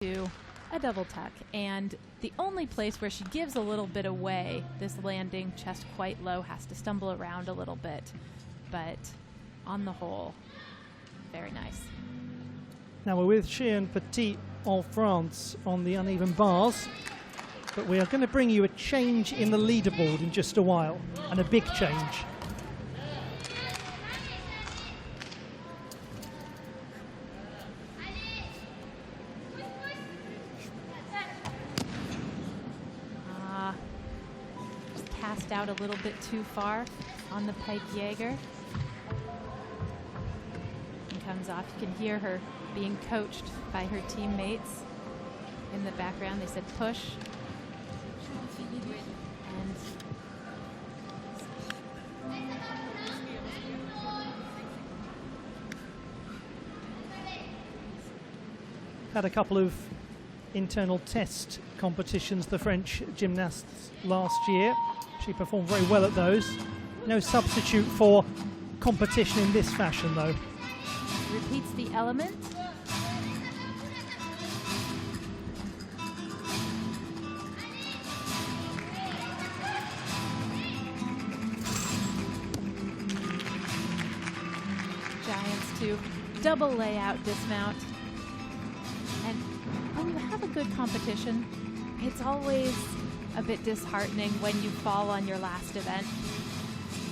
to a double tuck. And the only place where she gives a little bit away, this landing chest quite low, has to stumble around a little bit. But on the whole, very nice. Now we're with Chien Petit of France on the uneven bars, but we are going to bring you a change in the leaderboard in just a while, and a big change. Cast out a little bit too far on the Pike Jaeger. And comes off. You can hear her being coached by her teammates in the background. They said push. And had a couple of internal test competitions, the French gymnasts, last year. She performed very well at those. No substitute for competition in this fashion, though. Repeats the element. Giants to double layout dismount. And when you have a good competition, it's always a bit disheartening when you fall on your last event.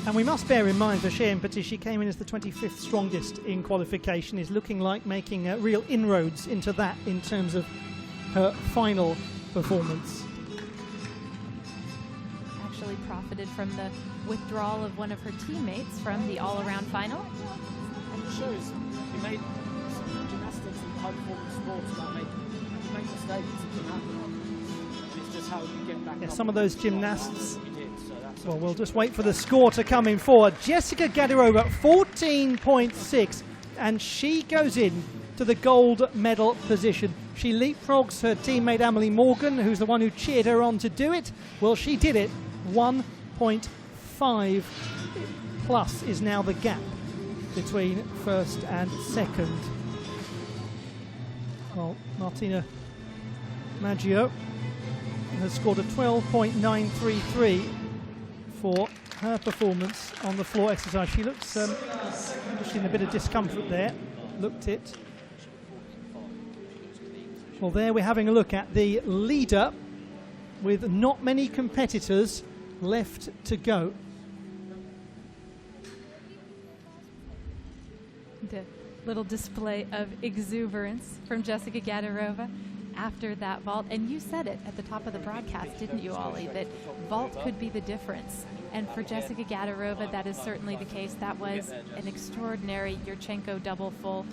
And we must bear in mind for Chien Petit, she came in as the 25th strongest in qualification, is looking like making real inroads into that in terms of her final performance. Actually profited from the withdrawal of one of her teammates from the all-around final. And it shows you made gymnastics and high-performance sports that make mistakes. It can happen. It's just how you get back up. Some of those gymnasts. Well, we'll just wait for the score to come in forward. Jessica Gadirova, 14.6, and she goes in to the gold medal position. She leapfrogs her teammate Amelie Morgan, who's the one who cheered her on to do it. Well, she did it. 1.5 plus is now the gap between first and second. Well, Martina Maggio has scored a 12.933 for her performance on the floor exercise. She looks just in a bit of discomfort there. Looked it. Well, there we're having a look at the leader with not many competitors left to go. The little display of exuberance from Jessica Gadirova after that vault. And you said it at the top of the broadcast, didn't you, Ollie, that vault could be the difference. And for Jessica Gadirova, that is certainly the case. That was an extraordinary Yurchenko double full,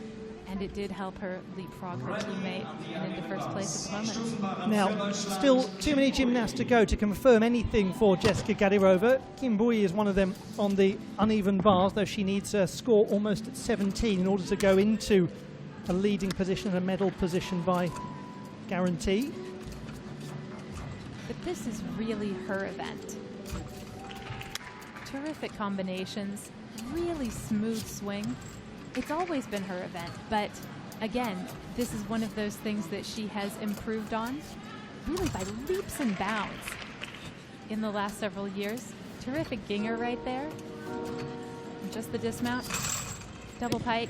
and it did help her leapfrog her teammate and into first place at the moment. Now, still too many gymnasts to go to confirm anything for Jessica Gadirova. Kim Bui is one of them on the uneven bars, though she needs a score almost at 17 in order to go into a leading position, a medal position by guarantee. But this is really her event. Terrific combinations, really smooth swing. It's always been her event, but again, this is one of those things that she has improved on really by leaps and bounds in the last several years. Terrific Ginger right there. And just the dismount, double pike.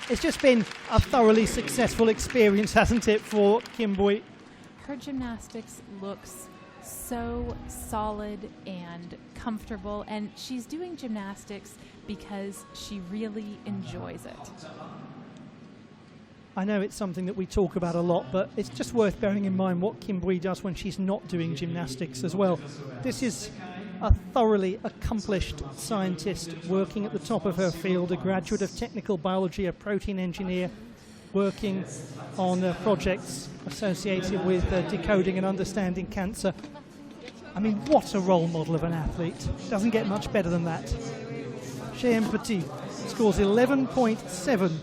It's just been a thoroughly successful experience, hasn't it, for Kim Bui? Her gymnastics looks so solid and comfortable, and she's doing gymnastics because she really enjoys it. I know it's something that we talk about a lot, but it's just worth bearing in mind what Kim Bui does when she's not doing gymnastics as well. This is a thoroughly accomplished scientist working at the top of her field, a graduate of technical biology, a protein engineer, working on projects associated with decoding and understanding cancer. I mean, what a role model of an athlete. Doesn't get much better than that. Chien Petit scores 11.7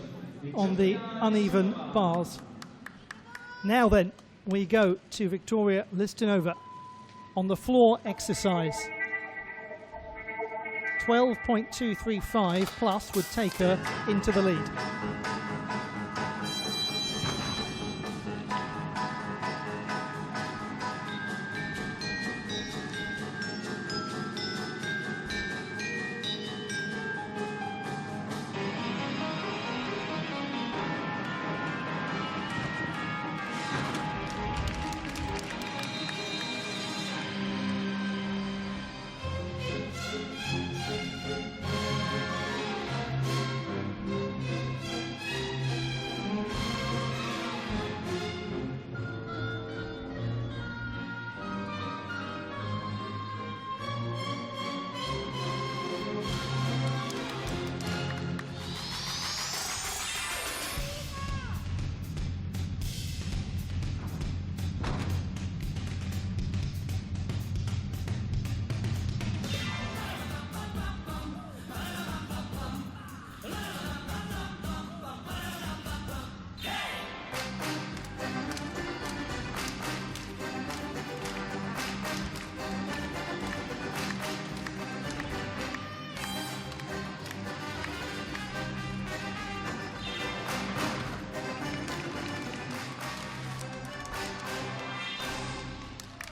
on the uneven bars. Now then, we go to Victoria Listinova on the floor exercise. 12.235 plus would take her into the lead.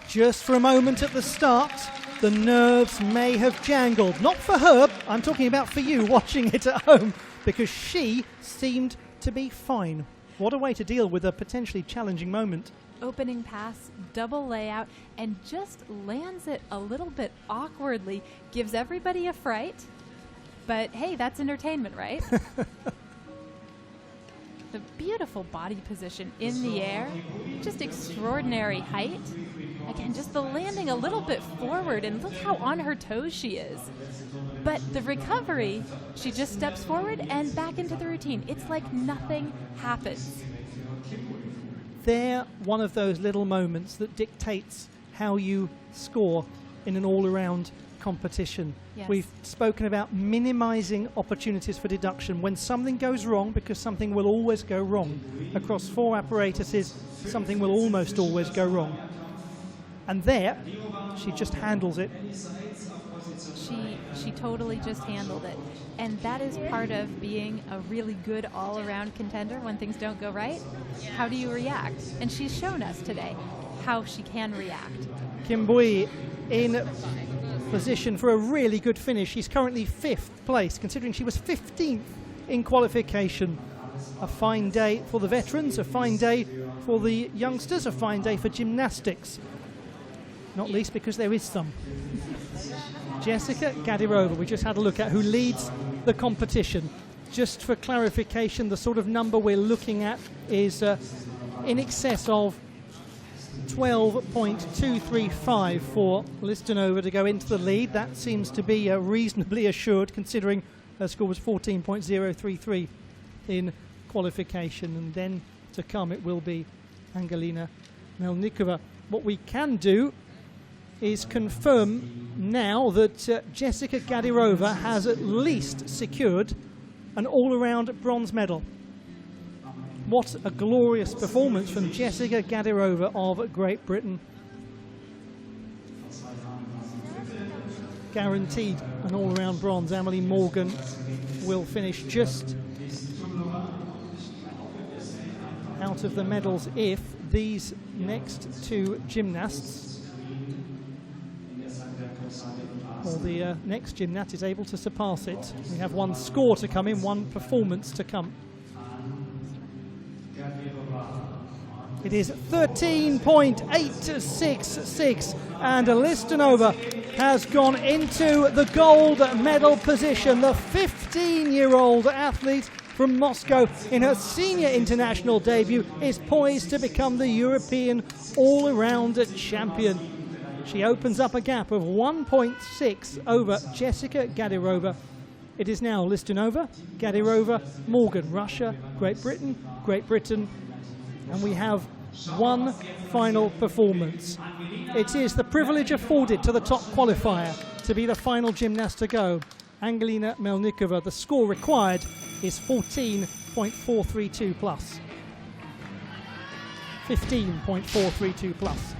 Just for a moment at the start, the nerves may have jangled. Not for her, I'm talking about for you watching it at home, because she seemed to be fine. What a way to deal with a potentially challenging moment. Opening pass, double layout, and just lands it a little bit awkwardly. Gives everybody a fright. But hey, that's entertainment, right? The beautiful body position in the air, just extraordinary height. Again, just the landing a little bit forward, and look how on her toes she is. But the recovery, she just steps forward and back into the routine. It's like nothing happens. They're one of those little moments that dictates how you score in an all-around competition. Yes. We've spoken about minimizing opportunities for deduction. When something goes wrong, because something will always go wrong, across 4 apparatuses, something will almost always go wrong. And there, she just handles it. She totally just handled it. And that is part of being a really good all-around contender when things don't go right. How do you react? And she's shown us today how she can react. Kim Bui in position for a really good finish. She's currently 5th place, considering she was 15th in qualification. A fine day for the veterans, a fine day for the youngsters, a fine day for gymnastics. Not least because there is some. Jessica Gadirova, we just had a look at, who leads the competition. Just for clarification, the sort of number we're looking at is in excess of 12.235 for Listonova to go into the lead. That seems to be reasonably assured, considering her score was 14.033 in qualification. And then to come, it will be Angelina Melnikova. What we can do is confirm now that Jessica Gadirova has at least secured an all-around bronze medal. What a glorious performance from Jessica Gadirova of Great Britain. Guaranteed an all-around bronze. Emily Morgan will finish just out of the medals if these next 2 gymnasts, or the next gymnast, is able to surpass it. We have 1 score to come in, 1 performance to come. It is 13.866, and Listonova has gone into the gold medal position. The 15-year-old athlete from Moscow in her senior international debut is poised to become the European all-around champion. She opens up a gap of 1.6 over Jessica Gadirova. It is now Listonova, Gadirova, Morgan, Russia, Great Britain, and we have 1 final performance. It is the privilege afforded to the top qualifier to be the final gymnast to go. Angelina Melnikova. The score required is 14.432 plus. 15.432 plus.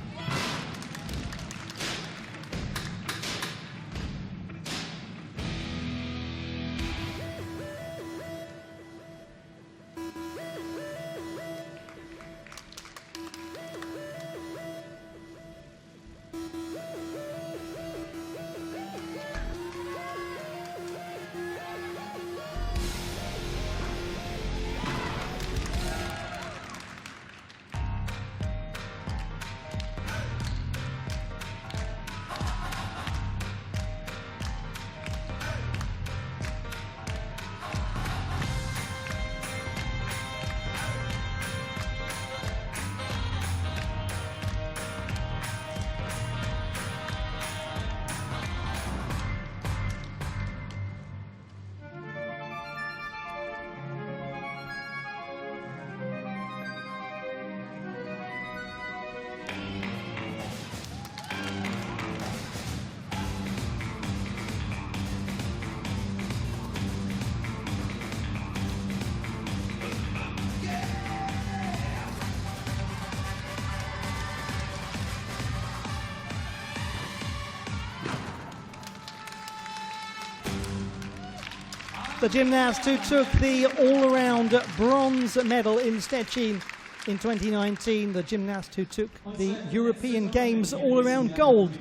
The gymnast who took the all-around bronze medal in Szczecin in 2019, the gymnast who took the European Games all-around gold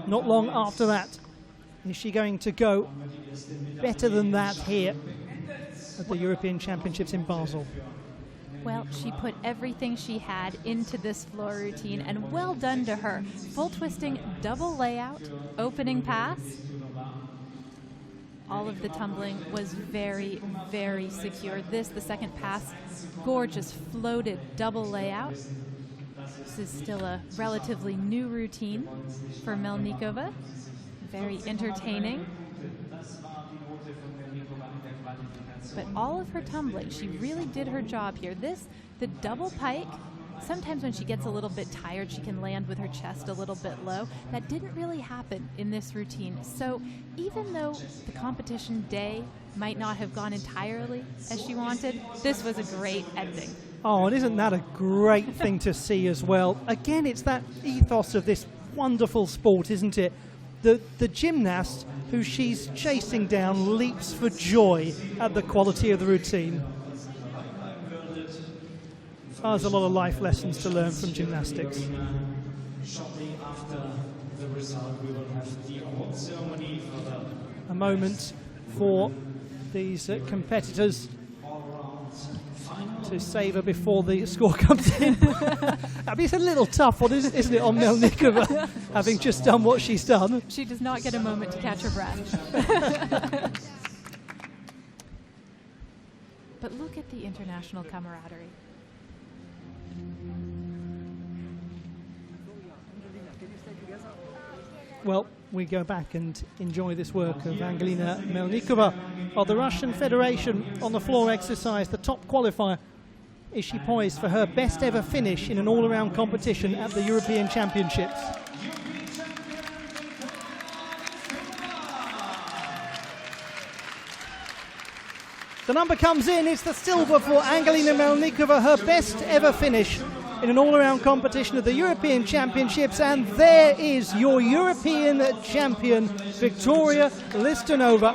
not long after that. Is she going to go better than that here at the European Championships in Basel? Well, she put everything she had into this floor routine, and well done to her. Full twisting, double layout, opening pass. All of the tumbling was very, very secure. The second pass, gorgeous floated double layout. This is still a relatively new routine for Melníková. Very entertaining. But all of her tumbling, she really did her job here. The double pike, sometimes when she gets a little bit tired, she can land with her chest a little bit low. That didn't really happen in this routine. So even though the competition day might not have gone entirely as she wanted, this was a great ending. Oh, and isn't that a great thing to see as well? Again, it's that ethos of this wonderful sport, isn't it? The gymnast who she's chasing down leaps for joy at the quality of the routine. Oh, there's a lot of life lessons to learn from gymnastics. A moment for these competitors to savour before the score comes in. I mean, it's a little tough one, isn't it, on Melníková, having just done what she's done. She does not get a moment to catch her breath. But look at the international camaraderie. Well, we go back and enjoy this work of Angelina Melníková of the Russian Federation on the floor exercise, the top qualifier. Is she poised for her best ever finish in an all-around competition at the European Championships? The number comes in, it's the silver for Angelina Melníková, her best ever finish in an all-around competition at the European Championships, and there is your European champion, Viktoria Listunova.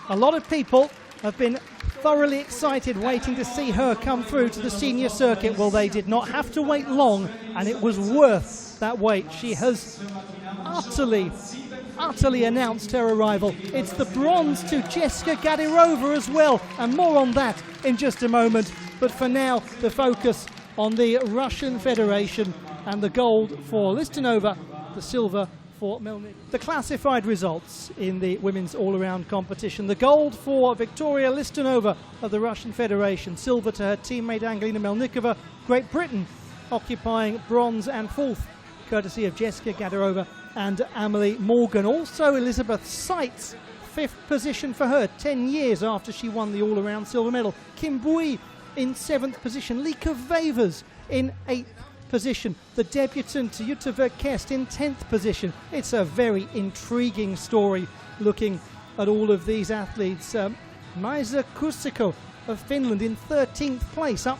A lot of people have been thoroughly excited waiting to see her come through to the senior circuit. Well, they did not have to wait long, and it was worth that wait. She has utterly announced her arrival. It's the bronze to Jessica Gadirova as well, and more on that in just a moment. But for now, the focus on the Russian Federation and the gold for Listunova, the silver for Melníková. The classified results in the women's all-around competition: the gold for Viktoria Listunova of the Russian Federation, silver to her teammate Angelina Melníková. Great Britain occupying bronze and fourth, courtesy of Jessica Gadirova and Amelie Morgan. Also Elizabeth Seitz, fifth position for her, 10 years after she won the all-around silver medal. Kim Bui in seventh position. Lieke Wevers in eighth position. The debutant Jutta Verkest in 10th position. It's a very intriguing story looking at all of these athletes. Maisa Kuusiko of Finland in 13th place, up